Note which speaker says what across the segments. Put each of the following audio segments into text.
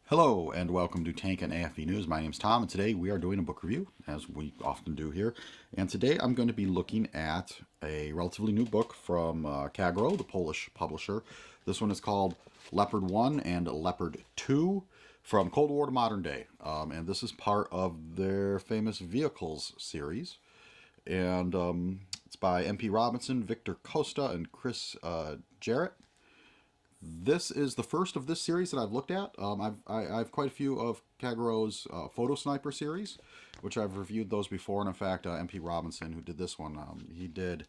Speaker 1: Hello and welcome to Tank and AFV News. My name's Tom and today we are doing a book review as we often do here. And today I'm going to be looking at a relatively new book from Kagro, the Polish publisher. This one is called Leopard 1 and Leopard 2 from Cold War to Modern Day. And this is part of their famous Vehicles series. And it's by M.P. Robinson, Vitor Costa, and Chris Jerrett. This is the first of this series that I've looked at. I've quite a few of Kagro's Photo Sniper series, which I've reviewed those before. And in fact, M.P. Robinson, who did this one, he did a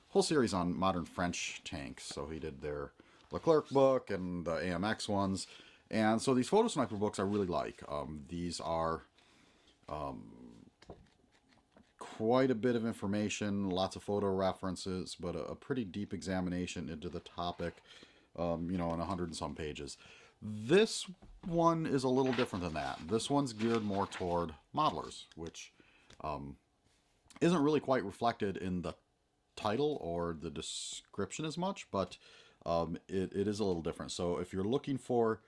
Speaker 1: whole series on modern French tanks. So he did their Leclerc book and the AMX ones. And so these Photo Sniper books I really like. These are quite a bit of information, lots of photo references, but a pretty deep examination into the topic. In 100 and some pages. This one is a little different than that. This one's geared more toward modelers, which isn't really quite reflected in the title or the description as much, but it is a little different. So if you're looking for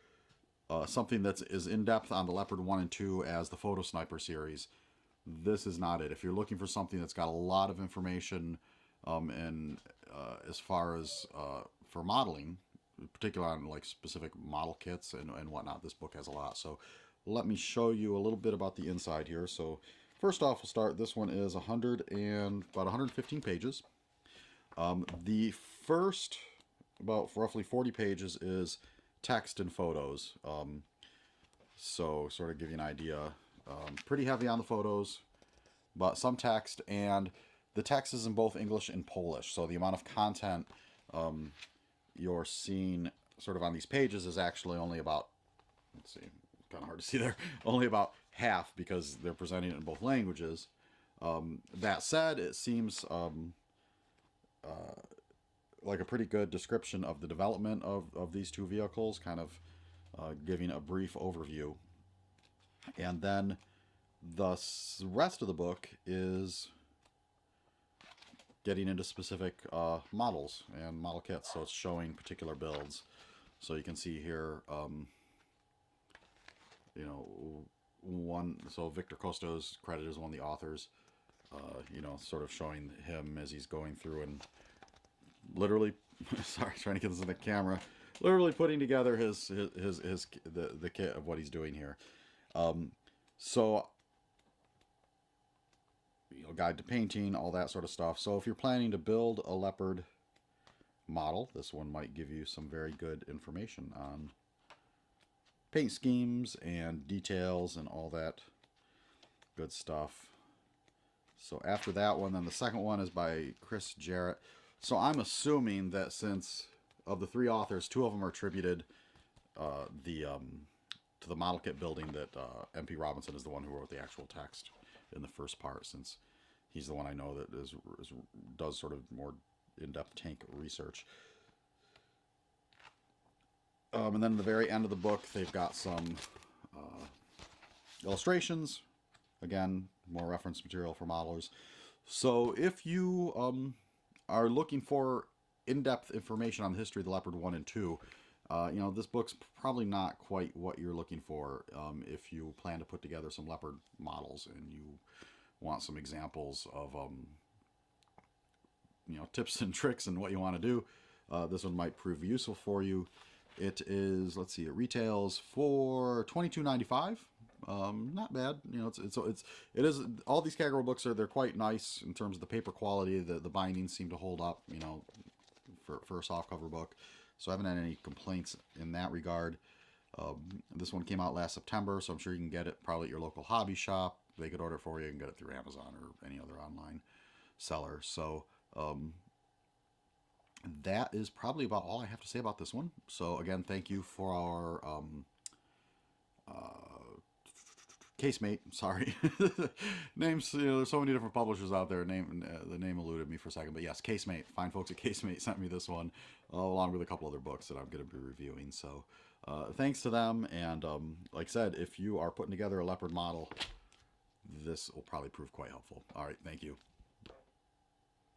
Speaker 1: something that's as in-depth on the Leopard 1 and 2 as the Photo Sniper series, this is not it. If you're looking for something that's got a lot of information and as far as for modeling, particularly on like specific model kits and whatnot, this book has a lot. So let me show you a little bit about the inside here. So first off, we'll start. This one is about 115 pages. The first about roughly 40 pages is text and photos. So sort of give you an idea. Pretty heavy on the photos, but some text, and the text is in both English and Polish. So the amount of content you're seeing sort of on these pages is actually only about, let's see, kind of hard to see there, only about half because they're presenting it in both languages. That said, it seems like a pretty good description of the development of these two vehicles, kind of giving a brief overview. And then the rest of the book is getting into specific models and model kits, so it's showing particular builds. So you can see here, so Vitor Costa's credit is one of the authors, sort of showing him as he's going through and literally, sorry, trying to get this in the camera, literally putting together the kit of what he's doing here. Guide to painting, all that sort of stuff. So if you're planning to build a Leopard model, this one might give you some very good information on paint schemes and details and all that good stuff. So after that one, then the second one is by Chris Jerrett. So I'm assuming that since of the three authors, two of them are attributed to the model kit building, that M.P. Robinson is the one who wrote the actual text in the first part, since he's the one I know that does sort of more in-depth tank research. And then at the very end of the book, they've got some illustrations. Again, more reference material for modelers. So if you are looking for in-depth information on the history of the Leopard 1 and 2, this book's probably not quite what you're looking for if you plan to put together some Leopard models and you want some examples of tips and tricks and what you want to do. This one might prove useful for you. It is, let's see, it retails for $22.95. Not bad. It is. All these Kagro books they're quite nice in terms of the paper quality. The bindings seem to hold up. For a softcover book. So I haven't had any complaints in that regard. This one came out last September, so I'm sure you can get it probably at your local hobby shop. They could order it for you and get it through Amazon or any other online seller. So that is probably about all I have to say about this one. So again, thank you for our casemate. Sorry, names. There's so many different publishers out there. The name eluded me for a second, but yes, Casemate. Fine folks at Casemate sent me this one, along with a couple other books that I'm going to be reviewing. So thanks to them. And like I said, if you are putting together a Leopard model, this will probably prove quite helpful. All right, thank you.